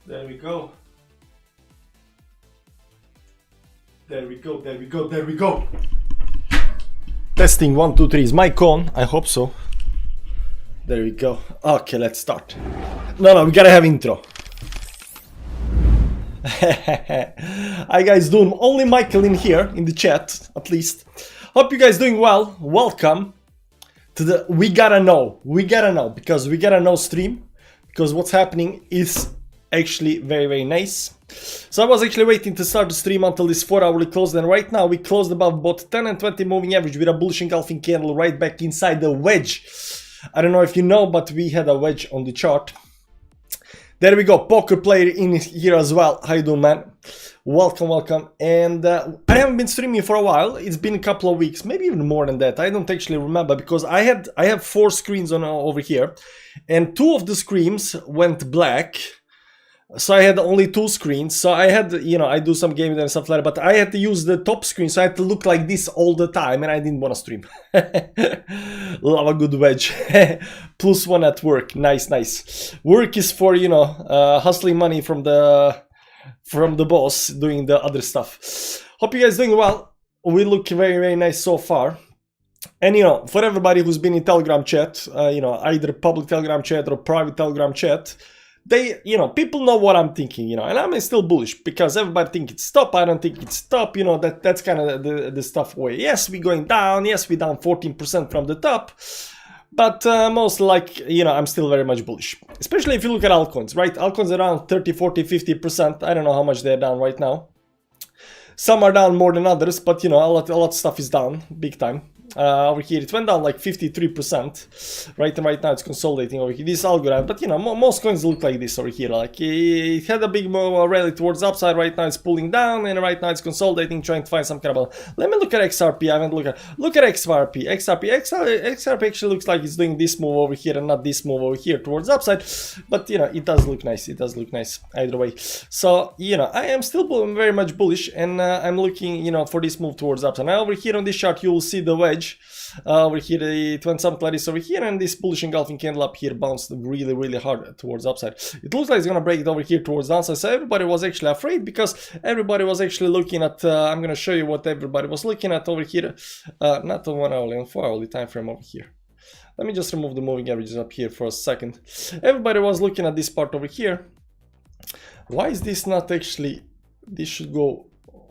There we go. There we go, there we go, there we go. Testing 1, 2, 3. Is mic on? I hope so. There we go. Okay, let's start. No, we gotta have intro. Hi guys, doing only Michael in here in the chat, at least. Hope you guys doing well. Welcome to the We Gotta Know because we gotta know stream, because what's happening is actually very nice. So I was actually waiting to start the stream until this 4-hourly closed, and right now we closed above both 10 and 20 moving average with a bullish engulfing candle right back inside the wedge. I don't know if you know, but we had a wedge on the chart. There we go, poker player in here as well. How you doing, man? Welcome. And I haven't been streaming for a while. It's been a couple of weeks, maybe even more than that. I don't actually remember, because I have 4 screens on over here, and 2 of the screens went black. So I had only 2 screens. So I had, you know, I do some gaming and stuff like that, but I had to use the top screen, so I had to look like this all the time, and I didn't want to stream. Love a good wedge. +1 at work. Nice. Work is for, you know, hustling money from the boss, doing the other stuff. Hope you guys doing well. We look very nice so far. And, you know, for everybody who's been in Telegram chat, you know, either public Telegram chat or private Telegram chat, they, you know, people know what I'm thinking, you know, and I'm still bullish because everybody thinks it's top. I don't think it's top, you know, that's kind of the stuff where, yes, we're going down, yes, we're down 14% from the top, but most like, you know, I'm still very much bullish, especially if you look at altcoins, right? Altcoins are around 30, 40, 50%. I don't know how much they're down right now. Some are down more than others, but, you know, a lot of stuff is down big time. Over here it went down like 53%, right now it's consolidating over here, this algorithm, but you know, most coins look like this over here, like it had a big rally towards upside, right now it's pulling down, and right now it's consolidating, trying to find some kind of, let me look at XRP. I haven't look at XRP. XRP actually looks like it's doing this move over here and not this move over here towards upside, but you know, it does look nice either way. So you know, I am still very much bullish, and I'm looking, you know, for this move towards upside. Now over here on this chart, you will see the wedge. Over here, it went something like this over here, and this bullish engulfing candle up here bounced really hard towards upside. It looks like it's gonna break it over here towards downside. So everybody was actually afraid, because everybody was actually looking at. I'm gonna show you what everybody was looking at over here. Not on 1 hourly, on 4 hourly time frame over here. Let me just remove the moving averages up here for a second. Everybody was looking at this part over here. Why is this not actually? This should go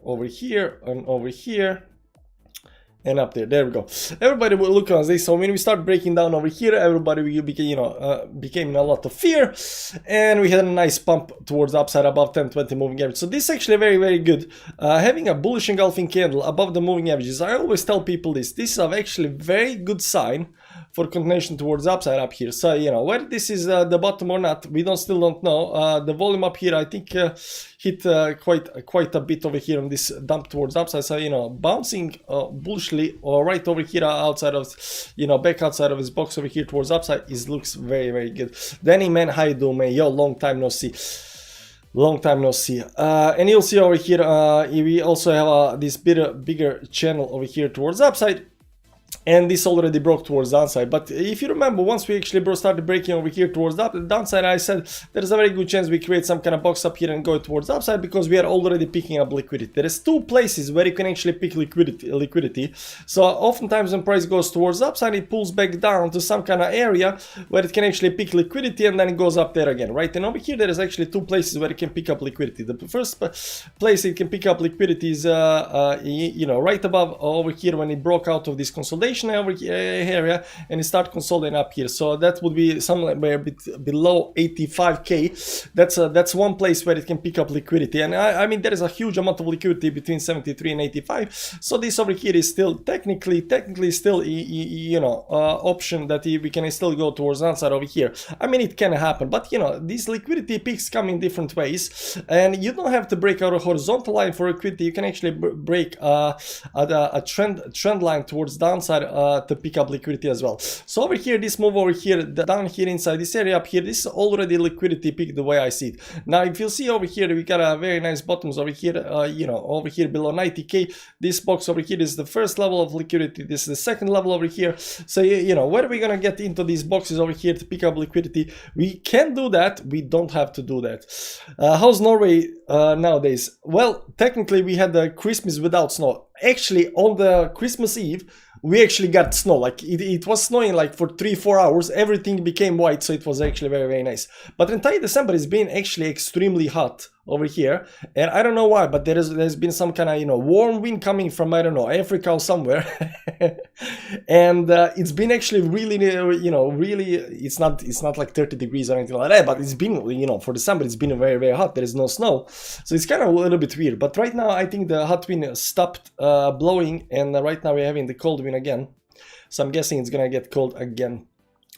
over here and over here and up there. There we go. Everybody will look at this. So when we start breaking down over here, everybody became, you know, became in a lot of fear, and we had a nice pump towards the upside above 10-20 moving average. So this is actually very good. Having a bullish engulfing candle above the moving averages, I always tell people this. This is actually very good sign for continuation towards upside up here. So, you know, whether this is the bottom or not, we still don't know. The volume up here, I think, hit quite a bit over here on this dump towards upside. So, you know, bouncing bullishly or right over here outside of, you know, back outside of his box over here towards upside looks very good. Danny, man, how you doing, man? Yo, long time no see. Long time no see. And you'll see over here, we also have this bigger channel over here towards upside. And this already broke towards downside. But if you remember, once we actually started breaking over here towards the downside, I said there is a very good chance we create some kind of box up here and go towards upside, because we are already picking up liquidity. There is two places where you can actually pick liquidity. So oftentimes when price goes towards upside, it pulls back down to some kind of area where it can actually pick liquidity, and then it goes up there again, right? And over here there is actually two places where it can pick up liquidity. The first place it can pick up liquidity is you know, right above over here when it broke out of this consolidation over here area, and it start consolidating up here. So that would be somewhere below 85k. That's one place where it can pick up liquidity, and I mean there is a huge amount of liquidity between 73 and 85. So this over here is still technically still, you know, option that we can still go towards downside over here. I mean it can happen, but you know, these liquidity peaks come in different ways, and you don't have to break out a horizontal line for liquidity. You can actually break a trend line towards downside to pick up liquidity as well. So over here, this move over here, down here inside this area up here, this is already liquidity peak the way I see it. Now, if you'll see over here, we got a very nice bottoms over here, you know, over here below 90k. This box over here is the first level of liquidity. This is the second level over here. So, you know, where are we gonna get into these boxes over here to pick up liquidity? We can do that. We don't have to do that. How's Norway nowadays? Well, technically, we had the Christmas without snow. Actually, on the Christmas Eve, we actually got snow. Like it was snowing like for 3-4 hours. Everything became white, so it was actually very nice. But entire December has been actually extremely hot over here, and I don't know why, but there's been some kind of, you know, warm wind coming from, I don't know, Africa or somewhere. And it's been actually really, you know, really, it's not like 30 degrees or anything like that, but it's been, you know, for December it's been very hot. There is no snow, so it's kind of a little bit weird. But right now I think the hot wind stopped blowing, and right now we're having the cold wind again, so I'm guessing it's gonna get cold again.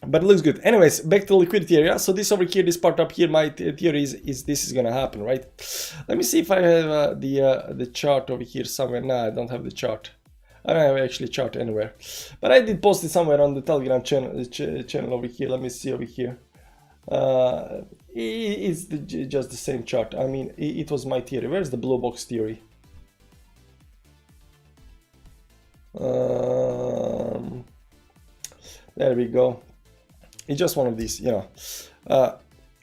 But it looks good. Anyways, back to liquidity area. So this over here, this part up here, my theory is this is gonna happen, right? Let me see if I have the chart over here somewhere. Nah, I don't have the chart. I don't have actually chart anywhere, but I did post it somewhere on the Telegram channel over here. Let me see over here. It's just the same chart. I mean, it was my theory. Where's the blue box theory? There we go. It's just one of these, you know.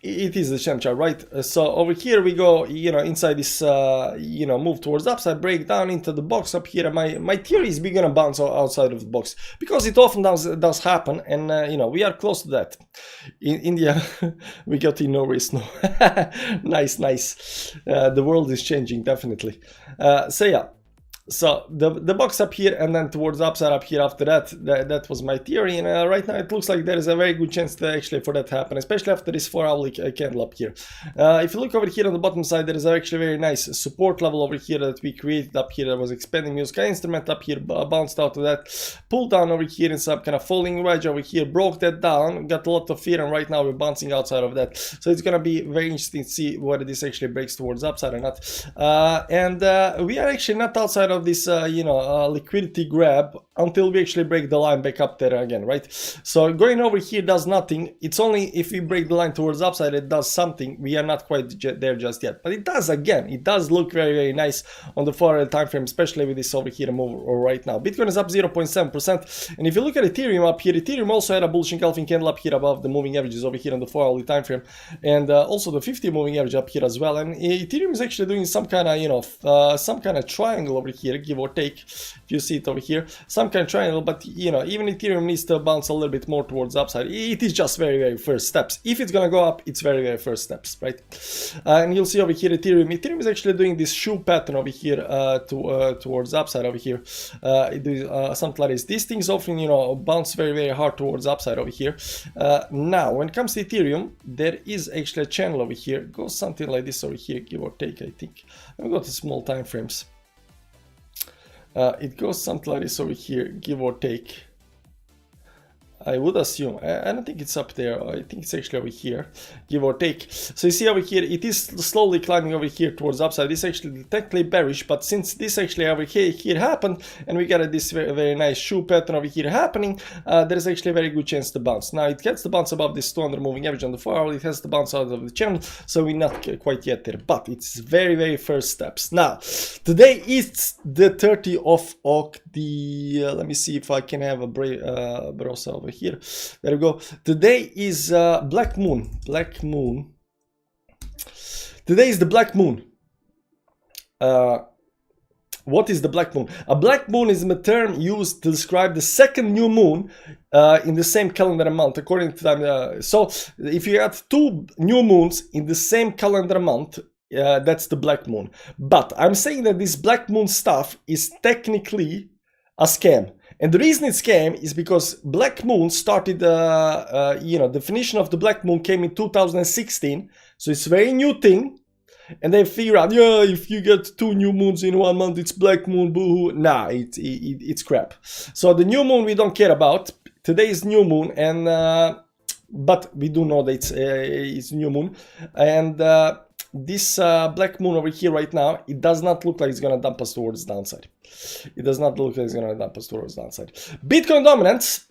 It is the same chart, right? So over here we go, you know, inside this, you know, move towards upside, break down into the box up here. My theory is we're gonna bounce outside of the box, because it often does happen, and you know, we are close to that. In India, we got in Norway snow. Nice. The world is changing, definitely. So yeah. So the box up here, and then towards the upside up here after that was my theory, and right now it looks like there is a very good chance to actually for that to happen, especially after this 4-hourly candle up here. If you look over here on the bottom side, there is actually very nice support level over here that we created up here that was expanding Muska instrument up here, bounced out of that, pulled down over here in some kind of falling wedge over here, broke that down, got a lot of fear, and right now we're bouncing outside of that. So it's gonna be very interesting to see whether this actually breaks towards upside or not. And we are actually not outside of this, you know, liquidity grab until we actually break the line back up there again, right? So going over here does nothing. It's only if we break the line towards upside it does something. We are not quite there just yet, but it does again. It does look very, very nice on the 4-hour time frame, especially with this over here move right now. Bitcoin is up 0.7%, and if you look at Ethereum up here, Ethereum also had a bullish engulfing candle up here above the moving averages over here on the 4-hourly time frame, and also the 50 moving average up here as well. And Ethereum is actually doing some kind of, you know, some kind of triangle over here, give or take. If you see it over here, some kind of triangle, but you know, even Ethereum needs to bounce a little bit more towards the upside. It is just very, very first steps. If it's gonna go up, it's very, very first steps, right? And you'll see over here Ethereum is actually doing this shoe pattern over here towards the upside over here. It is something like this. These things often, you know, bounce very, very hard towards the upside over here. Now when it comes to Ethereum, there is actually a channel over here. It goes something like this over here, give or take, I think. Let me go to small time frames. It goes something like this over here, give or take. I would assume. I don't think it's up there. I think it's actually over here, give or take. So you see over here, it is slowly climbing over here towards the upside. This is actually technically bearish, but since this actually over here happened, and we got this very, very nice shoe pattern over here happening, there is actually a very good chance to bounce. Now it gets to bounce above this 200 moving average on the 4-hour. It has to bounce out of the channel, so we're not quite yet there, but it's very, very first steps. Now today is the 30th of October. Let me see if I can have a browser over here. There we go. Today is black moon. Today is the black moon. What is the black moon? A black moon is a term used to describe the second new moon in the same calendar month, according to them. So if you had 2 new moons in the same calendar month, that's the black moon. But I'm saying that this black moon stuff is technically a scam. And the reason it's scam is because black moon started, you know, definition of the black moon came in 2016. So it's a very new thing. And they figure out, yeah, if you get 2 new moons in 1 month, it's black moon, boo-hoo. Nah, it's crap. So the new moon we don't care about. Today is new moon, and but we do know that it's new moon. And this black moon over here right now, it does not look like it's gonna dump us towards the downside. It does not look like it's gonna dump us towards the downside. Bitcoin dominance.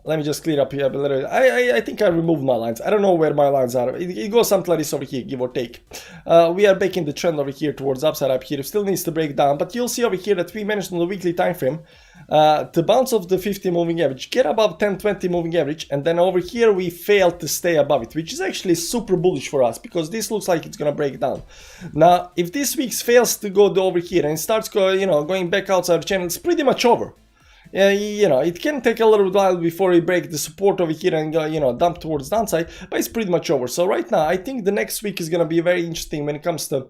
Let me just clear up here a little bit. I think I removed my lines. I don't know where my lines are. It goes something like this over here, give or take. We are back in the trend over here towards upside up here. It still needs to break down, but you'll see over here that we managed on the weekly time frame to bounce off the 50 moving average, get above 10-20 moving average, and then over here we failed to stay above it, which is actually super bullish for us because this looks like it's gonna break down. Now, if this week fails to go over here and starts going back outside the channel, it's pretty much over. You know, it can take a little while before we break the support over here and you know, dump towards downside, but it's pretty much over. So right now, I think the next week is gonna be very interesting when it comes to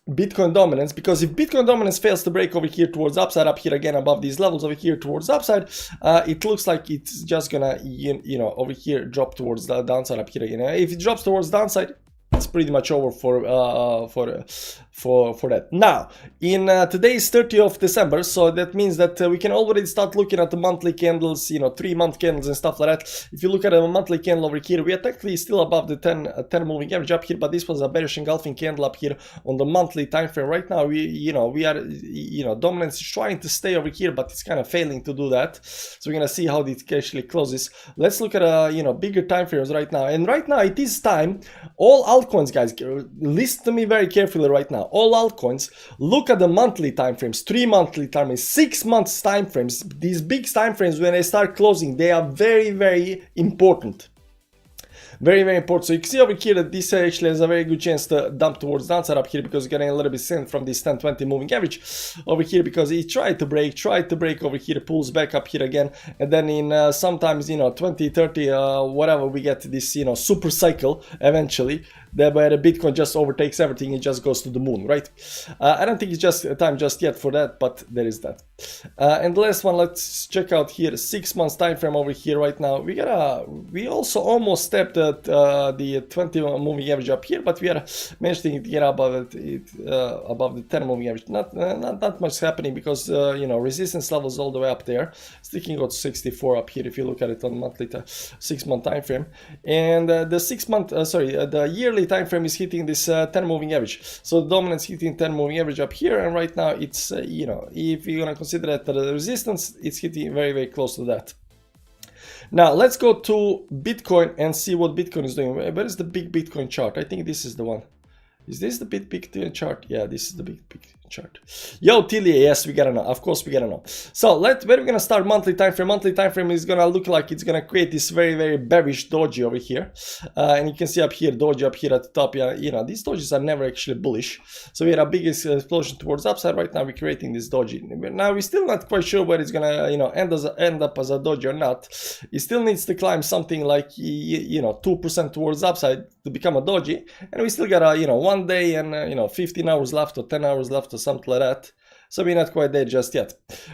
Bitcoin dominance, because if Bitcoin dominance fails to break over here towards upside, up here again above these levels over here towards upside, it looks like it's just gonna you know, over here drop towards the downside up here again. If it drops towards downside, it's pretty much over for that. Now, in today is 30th of December, so that means that we can already start looking at the monthly candles, you know, 3-month candles and stuff like that. If you look at a monthly candle over here, we are technically still above the 10 moving average up here, but this was a bearish engulfing candle up here on the monthly time frame. Right now, we are dominance is trying to stay over here, but it's kind of failing to do that. So we're gonna see how it actually closes. Let's look at bigger time frames right now. And right now it is time. All altcoins, guys, listen to me very carefully right now. All altcoins, look at the monthly time frames, 3 monthly time frames, 6 months time frames. These big time frames, when they start closing, they are very, very important. Very, very important. So you can see over here that this actually has a very good chance to dump towards downside up here, because it's getting a little bit sent from this 10-20 moving average over here, because it tried to break over here, pulls back up here again, and then in sometimes 20, 30, whatever, we get this super cycle eventually, where the Bitcoin just overtakes everything. It just goes to the moon, right? I don't think it's just time just yet for that, but there is that. And the last one, let's check out here 6 months time frame over here right now. We also almost stepped the 20 moving average up here, but we are managing to get above above the 10 moving average. Not that much happening because you know, resistance levels all the way up there, sticking out 64 up here if you look at it on monthly 6-month time frame, and the 6-month the yearly time frame is hitting this 10 moving average. So the dominance hitting 10 moving average up here, and right now it's you know, if you're gonna consider that the resistance, it's hitting very close to that. Now let's go to Bitcoin and see what Bitcoin is doing. Where is the big Bitcoin chart? I think this is the one. Is this the big Bitcoin chart? Yeah, this is the big chart. Yo, Tilly, yes, we gotta know. Of course, we gotta know. So where we're gonna start monthly time frame. Monthly time frame is gonna look like it's gonna create this very bearish doji over here, and you can see up here doji up here at the top. Yeah, you know, these dojis are never actually bullish. So we had a biggest explosion towards upside. Right now we're creating this doji. Now we're still not quite sure where it's gonna, you know, end up as a doji or not. It still needs to climb something like, you know, 2% towards upside to become a doji, and we still got a, you know, 1 day and you know, 15 hours left or 10 hours left or something like that. So we're not quite there just yet,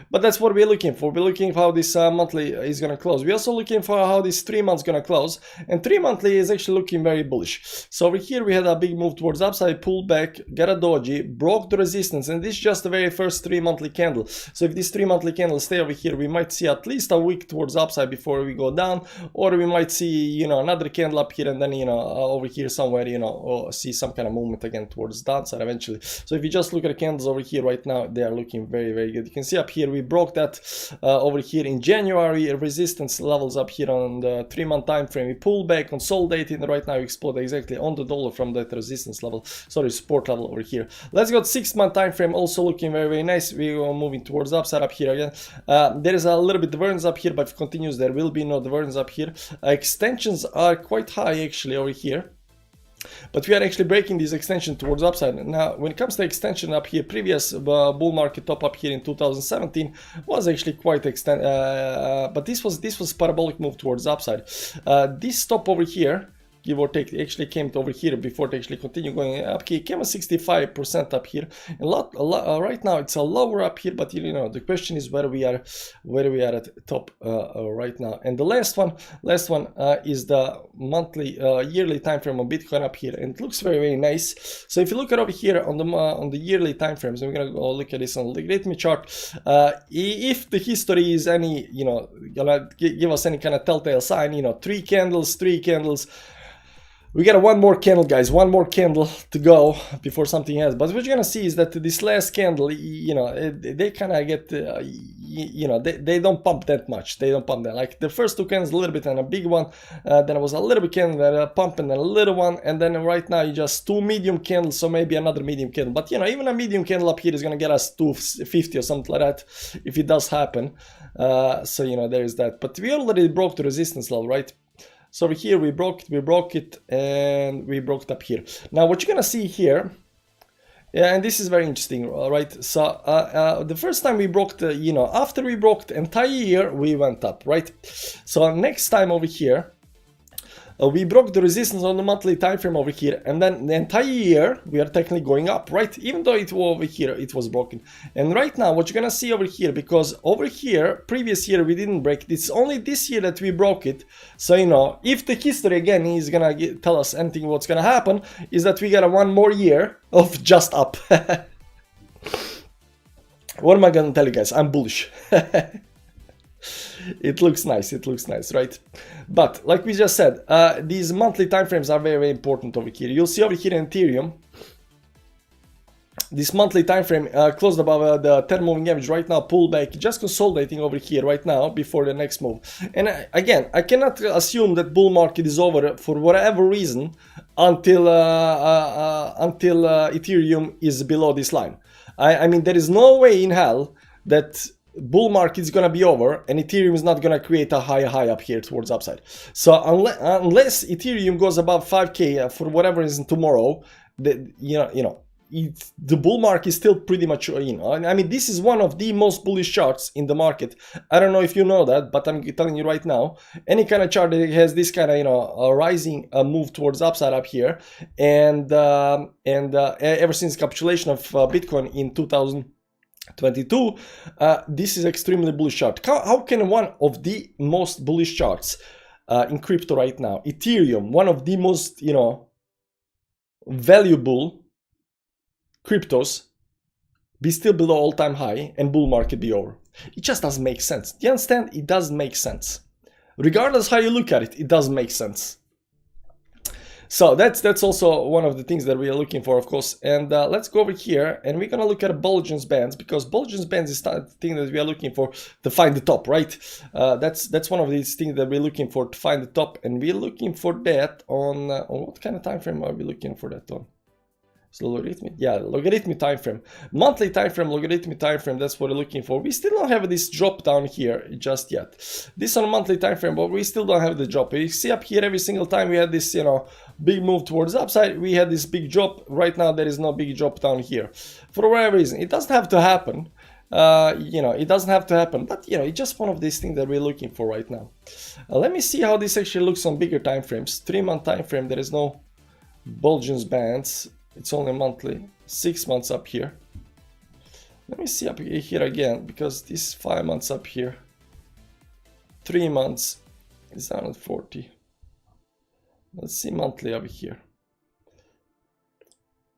but that's what we're looking for. We're looking for how this monthly is going to close. We're also looking for how this 3 months going to close, and 3 monthly is actually looking very bullish. So over here we had a big move towards upside, pulled back, got a doji, broke the resistance, and this is just the very first 3 monthly candle. So if this 3 monthly candle stay over here, we might see at least a week towards upside before we go down, or we might see, you know, another candle up here, and then, you know, over here somewhere, you know, or see some kind of movement again towards downside eventually. So if you just look at the candles over here right now, they are looking very good. You can see up here we broke that over here in January, resistance levels up here on the 3-month time frame. We pulled back, consolidated, and right now we explode exactly on the dollar from that resistance level, sorry, support level over here. Let's go to 6-month time frame, also looking very nice. We are moving towards upside up here again. There is a little bit divergence up here, but if it continues there will be no divergence up here. Extensions are quite high actually over here, but we are actually breaking this extension towards upside. Now when it comes to extension up here, previous bull market top up here in 2017 was actually quite but this was parabolic move towards upside. This top over here, give or take, actually came over here before it actually continue going up here. It came at 65% up here. Right now it's a lower up here, but you know, the question is where we are at the top right now. And the last one is the monthly yearly time frame on Bitcoin up here, and it looks very nice. So if you look at over here on the yearly time frames, we're gonna go look at this on the logarithmic chart. If the history is any, you know, gonna give us any kind of telltale sign, you know, three candles. We got one more candle, guys. One more candle to go before something else. But what you're gonna see is that this last candle, you know, they kind of get, you know, they don't pump that much. They don't pump that. Like the first two candles a little bit and a big one. Then it was a little bit candle that pump and then a little one. And then right now you just two medium candles, so maybe another medium candle. But you know, even a medium candle up here is gonna get us 250 or something like that if it does happen. So you know, there is that. But we already broke the resistance level, right? So over here we broke it, and we broke it up here. Now what you're gonna see here, yeah, and this is very interesting, right? So the first time we broke the, you know, after we broke the entire year, we went up, right? So next time over here, we broke the resistance on the monthly time frame over here, and then the entire year we are technically going up, right? Even though it was over here, it was broken. And right now what you're gonna see over here, because over here previous year we didn't break it, it's only this year that we broke it. So you know, if the history again is gonna tell us anything what's gonna happen, is that we got one more year of just up. What am I gonna tell you guys? I'm bullish. It looks nice, right? But like we just said, these monthly time frames are very important over here. You'll see over here in Ethereum, this monthly time frame closed above the 10 moving average right now, pull back, just consolidating over here right now before the next move. And again, I cannot assume that bull market is over for whatever reason until Ethereum is below this line. I mean, there is no way in hell that bull market is gonna be over and Ethereum is not gonna create a high up here towards upside. So unless Ethereum goes above 5k for whatever reason tomorrow, the bull market is still pretty much, you know, I mean, this is one of the most bullish charts in the market. I don't know if you know that, but I'm telling you right now, any kind of chart that has this kind of, you know, a rising move towards upside up here, and ever since capitulation of Bitcoin in 2022, this is extremely bullish chart. How can one of the most bullish charts in crypto right now. Ethereum, one of the most, you know, valuable cryptos, be still below all-time high and bull market be over. It just doesn't make sense. Do you understand? It doesn't make sense. Regardless how you look at it, it doesn't make sense. So that's also one of the things that we are looking for, of course. And let's go over here and we're gonna look at Bollinger Bands, because Bollinger Bands is the thing that we are looking for to find the top, right? That's one of these things that we're looking for to find the top, and we're looking for that on what kind of time frame are we looking for that on? So logarithmic, yeah, logarithmic time frame, monthly time frame, logarithmic time frame. That's what we're looking for. We still don't have this drop down here just yet. This on a monthly time frame, but we still don't have the drop. You see up here, every single time we had this, you know, big move towards the upside, we had this big drop. Right now, there is no big drop down here for whatever reason. It doesn't have to happen. You know, it doesn't have to happen, but you know, it's just one of these things that we're looking for right now. Let me see how this actually looks on bigger time frames. 3-month time frame. There is no Bollinger Bands. It's only monthly. 6 months up here. Let me see up here again, because this 5 months up here. 3 months is down at 40. Let's see monthly over here.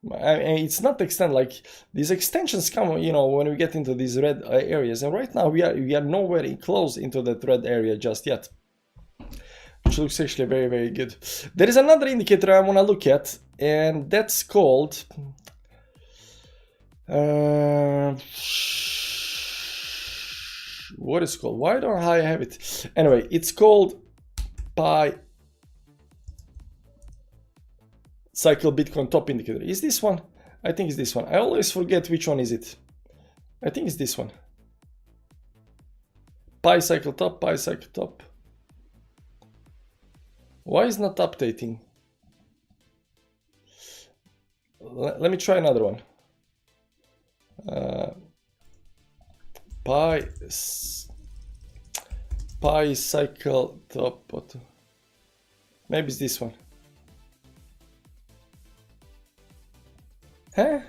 It's not extend, like these extensions come, you know, when we get into these red areas, and right now we are nowhere close into that red area just yet, which looks actually very, very good. There is another indicator I want to look at, and that's called what is it called? Why don't I have it? Anyway, it's called Pi Cycle Bitcoin Top Indicator. Is this one? I think it's this one. I always forget which one is it. I think it's this one. Pi Cycle Top, Pi Cycle Top. Why is not updating? Let me try another one. Pi Cycle Top. Maybe it's this one. Huh?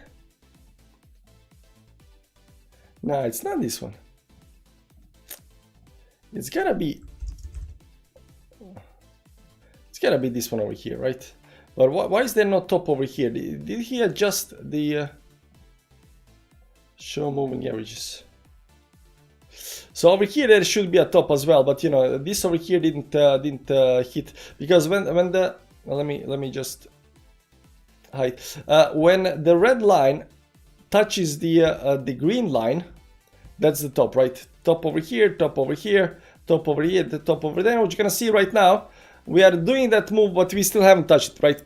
No, it's not this one. It's gotta be this one over here, right? But why is there no top over here? Did he adjust the show moving averages? So over here there should be a top as well, but you know, this over here didn't hit, because when the let me just hide. When the red line touches the green line, that's the top, right? Top over here, top over here, top over here, the top over there. What you're gonna see right now, we are doing that move, but we still haven't touched it, right?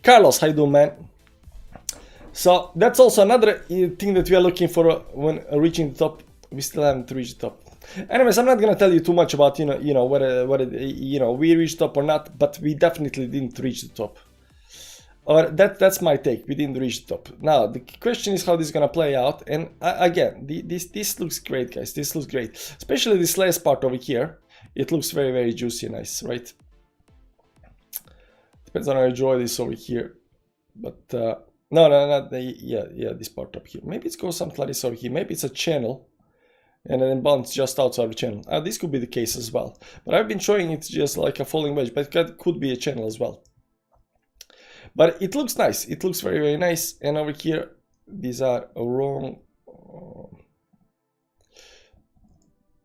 Carlos, how you doing, man? So that's also another thing that we are looking for when reaching the top. We still haven't reached the top. Anyways, I'm not gonna tell you too much about whether we reached top or not, but we definitely didn't reach the top. Or that's my take. We didn't reach the top. Now the question is how this is gonna play out. And again, this looks great, guys. This looks great, especially this last part over here. It looks very, very juicy and nice, right? Depends on how you draw this over here, but no, not yeah, this part up here. Maybe it's goes something like this over here. Maybe it's a channel, and then bounce just outside the channel. This could be the case as well. But I've been showing it just like a falling wedge, but it could be a channel as well. But it looks nice. It looks very, very nice. And over here, these are wrong.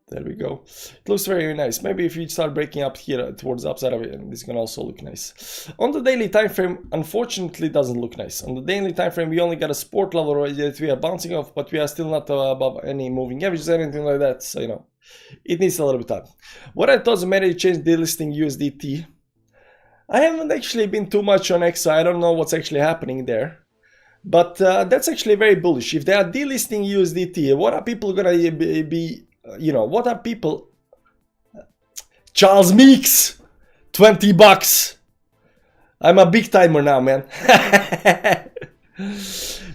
There we go. It looks very, very nice. Maybe if you start breaking up here towards the upside of it, this can also look nice. On the daily time frame, unfortunately, doesn't look nice. On the daily time frame, we only got a support level that we are bouncing off, but we are still not above any moving averages or anything like that. So you know, it needs a little bit of time. What I thought matter change delisting USDT. I haven't actually been too much on X, so I don't know what's actually happening there. But that's actually very bullish. If they are delisting USDT, what are people gonna be? You know, what are people? Charles Meeks, $20. I'm a big timer now, man.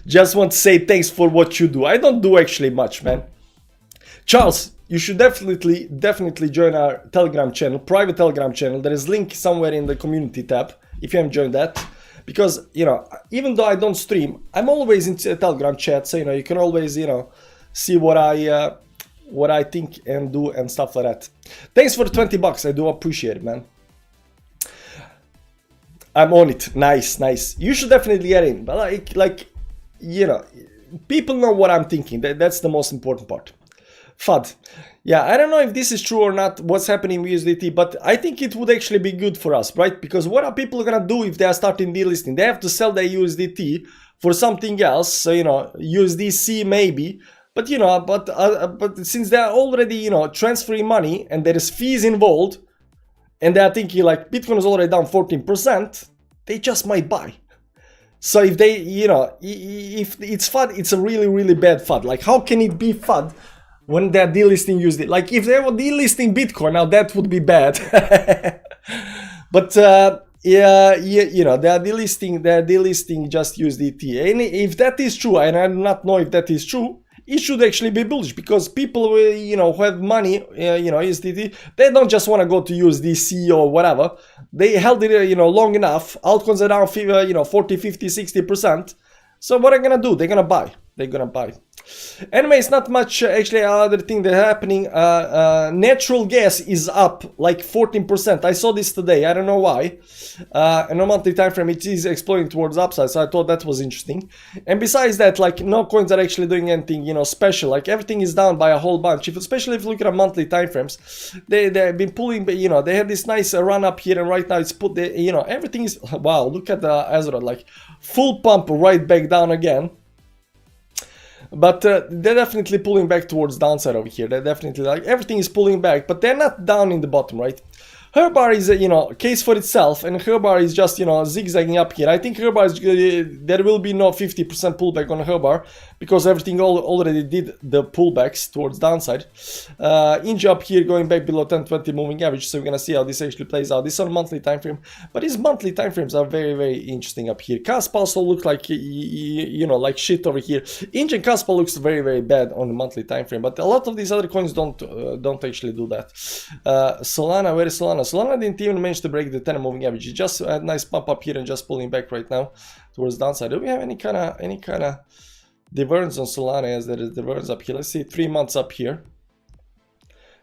Just want to say thanks for what you do. I don't do actually much, man. Charles, you should definitely join our Telegram channel, private Telegram channel. There is link somewhere in the community tab if you haven't joined that. Because, you know, even though I don't stream, I'm always in Telegram chat, so, you know, you can always, you know, see what what I think and do and stuff like that. Thanks for the 20 bucks. I do appreciate it, man. I'm on it. Nice, nice. You should definitely get in. But like, you know, people know what I'm thinking. That's the most important part. FUD. Yeah, I don't know if this is true or not, what's happening with USDT, but I think it would actually be good for us, right? Because what are people gonna do if they are starting delisting? They have to sell their USDT for something else. So, you know, USDC maybe. But, you know, but since they are already, you know, transferring money and there is fees involved, and they are thinking like Bitcoin is already down 14%, they just might buy. So if they, you know, if it's FUD, it's a really, really bad FUD. Like, how can it be FUD when they're delisting USD? Like, if they were delisting Bitcoin, now that would be bad. But yeah, you know, they're delisting just USDT. And if that is true, and I do not know if that is true, it should actually be bullish, because people, you know, who have money, you know, USDT, they don't just want to go to USDC or whatever. They held it, you know, long enough. Altcoins are down, you know, 40, 50, 60%. So what are they gonna do? They're gonna buy. They're gonna buy. Anyway, it's not much actually other thing that's happening. Natural gas is up like 14%. I saw this today. I don't know why. And on monthly time frame, it is exploding towards upside. So I thought that was interesting. And besides that, like, no coins are actually doing anything, you know, special. Like, everything is down by a whole bunch. Especially if you look at monthly time frames, they've been pulling. You know, they had this nice run up here, and right now it's put. You know, everything is, wow. Look at the Ezra, like full pump right back down again. But they're definitely pulling back towards downside over here. They're definitely, like, everything is pulling back, but they're not down in the bottom, right? Her bar is a, you know, case for itself, and her bar is just, you know, zigzagging up here. I think her bar is, there will be no 50% pullback on her bar, because everything already did the pullbacks towards downside. Inch up here, going back below 10-20 moving average, so we're gonna see how this actually plays out. This is on monthly time frame, but these monthly time frames are very, very interesting up here. Casp also look like, you know, like shit over here. Inch and Casp looks very, very bad on the monthly time frame, but a lot of these other coins don't actually do that. Solana, where is Solana? Solana didn't even manage to break the 10 moving average. It just had a nice pump up here and just pulling back right now towards downside. Do we have any kind of divergence on Solana, as there is divergence up here? Let's see, 3 months up here.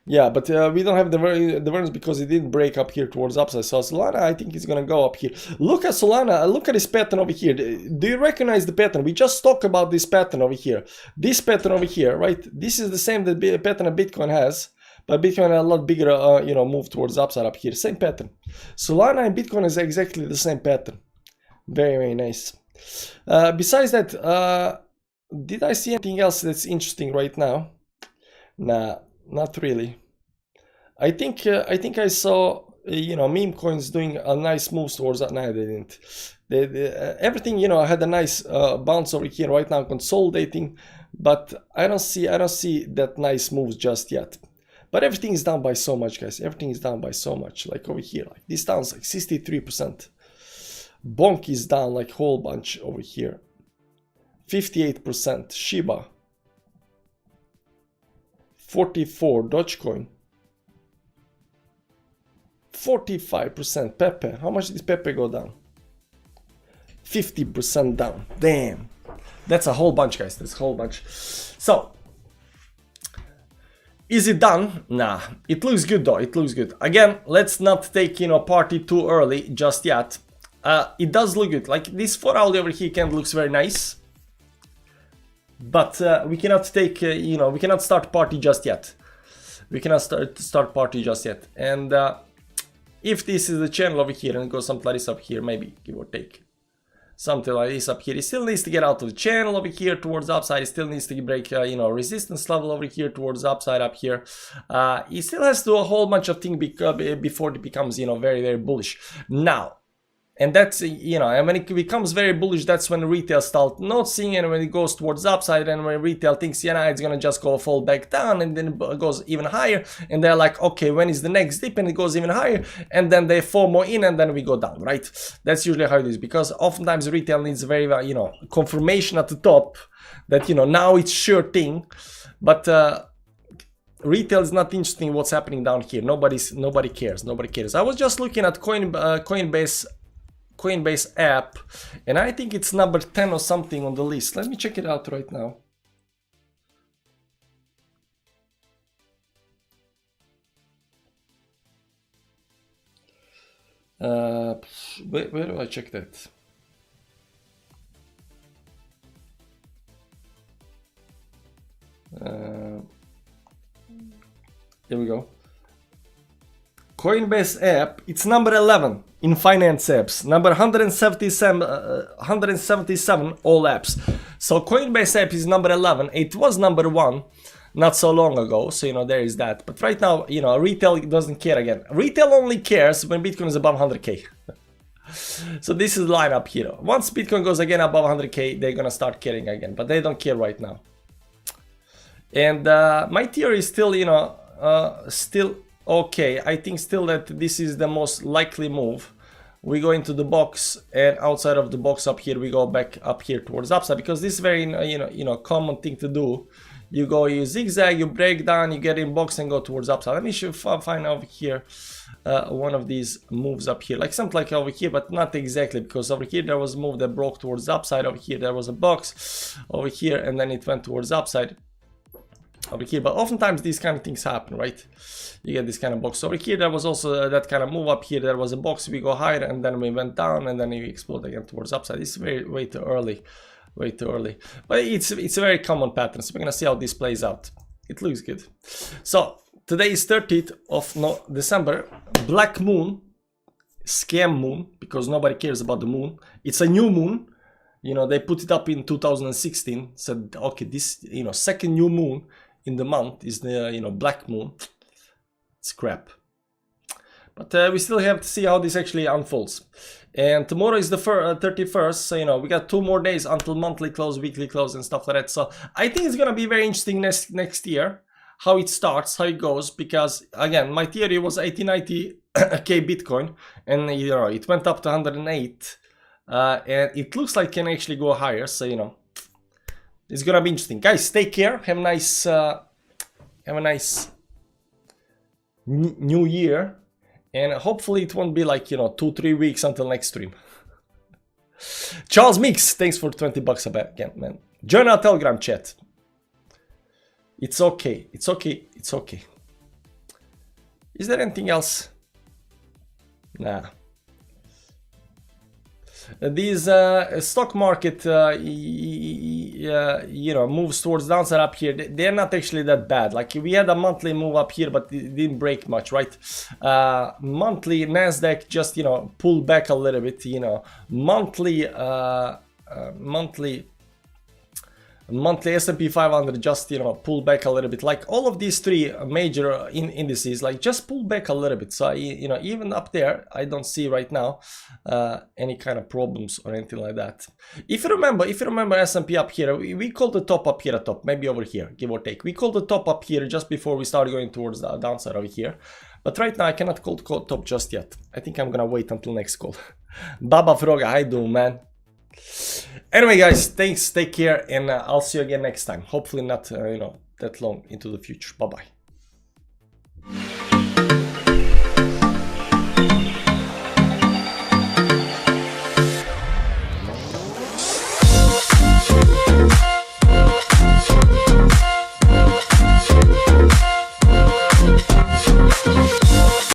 Yeah, but we don't have divergence because it didn't break up here towards upside. So Solana, I think, is gonna go up here. Look at Solana. Look at this pattern over here. Do you recognize the pattern? We just talked about this pattern over here. This pattern over here, right? This is the same pattern that Bitcoin has. But Bitcoin had a lot bigger, you know, move towards upside up here. Same pattern. Solana and Bitcoin is exactly the same pattern. Very, very nice. Besides that, did I see anything else that's interesting right now? Nah, not really. I think I saw, you know, meme coins doing a nice move towards that. No, they didn't. Everything, you know, had a nice bounce over here right now, consolidating. But I don't see that nice moves just yet. But everything is down by so much, guys. Everything is down by so much. Like over here, like this down's like 63%. Bonk is down like whole bunch over here. 58%. Shiba. 44. Dogecoin. 45%. Pepe. How much did Pepe go down? 50% down. Damn. That's a whole bunch, guys. That's a whole bunch. So, is it done? Nah, it looks good though, it looks good. Again, let's not take, you know, party too early just yet. It does look good, like this 4 hour over here candle looks very nice. But we cannot take, you know, we cannot start party just yet. We cannot start party just yet. And if this is the channel over here and it goes something like this up here, maybe, give or take. Something like this up here. It still needs to get out of the channel over here towards the upside. It still needs to break, you know, resistance level over here towards the upside up here. It still has to do a whole bunch of things before it becomes, you know, very, very bullish. Now, and that's, you know, and when it becomes very bullish, that's when retail starts noticing, and when it goes towards the upside, and when retail thinks, yeah, it's gonna just go fall back down, and then it goes even higher, and they're like, okay, when is the next dip? And it goes even higher, and then they FOMO in, and then we go down, right? That's usually how it is, because oftentimes retail needs very, you know, confirmation at the top that, you know, now it's sure thing, but retail is not interested in what's happening down here. Nobody cares. I was just looking at Coinbase app, and I think it's number 10 or something on the list. Let me check it out right now. Where do I check that? Here we go. Coinbase app, it's number 11 in finance apps, number 177 all apps. So Coinbase app is number 11. It was number 1 not so long ago, so you know there is that. But right now, you know, retail doesn't care again. Retail only cares when Bitcoin is above 100k. So this is the lineup here. Once Bitcoin goes again above 100k, they're gonna start caring again, but they don't care right now. And my theory is still, you know, still okay. I think still that this is the most likely move. We go into the box, and outside of the box up here, we go back up here towards upside, because this is very, you know, common thing to do. You go, you zigzag, you break down, you get in box and go towards upside. Let me find over here one of these moves up here, like something like over here, but not exactly, because over here there was a move that broke towards the upside. Over here there was a box over here, and then it went towards the upside over here. But oftentimes these kind of things happen, right? You get this kind of box over here. There was also that kind of move up here. There was a box, we go higher, and then we went down, and then we explode again towards upside. This is way too early. Way too early, but it's a very common pattern, so we're gonna see how this plays out. It looks good. So today is 30th of December. Black moon, scam moon, because nobody cares about the moon. It's a new moon. You know, they put it up in 2016. Said, okay, this, you know, second new moon in the month is the, you know, black moon. It's crap. But we still have to see how this actually unfolds. And tomorrow is the 31st, so you know, we got 2 more days until monthly close, weekly close, and stuff like that. So I think it's gonna be very interesting next year, how it starts, how it goes, because again, my theory was 80-90k Bitcoin, and you know, it went up to 108, and it looks like it can actually go higher. So you know, it's gonna be interesting. Guys, take care. Have a nice new year. And hopefully it won't be like, you know, 2-3 weeks until next stream. Charles Mix, thanks for 20 bucks again, man. Join our Telegram chat. It's okay. It's okay. It's okay. Is there anything else? Nah. These stock market, you know, moves towards downside up here. They're not actually that bad. Like we had a monthly move up here, but it didn't break much, right? Monthly Nasdaq just, you know, pulled back a little bit. You know, monthly S&P 500 just, you know, pull back a little bit. Like all of these 3 major indices, like just pull back a little bit. So you know, even up there, I don't see right now any kind of problems or anything like that. If you remember S&P up here, we called the top up here at top, maybe over here, give or take. We called the top up here just before we started going towards the downside over here. But right now I cannot call top just yet. I think I'm gonna wait until next call. Baba Froga, how you doing, man? Anyway, guys, thanks, take care, and I'll see you again next time. Hopefully not, you know, that long into the future. Bye bye.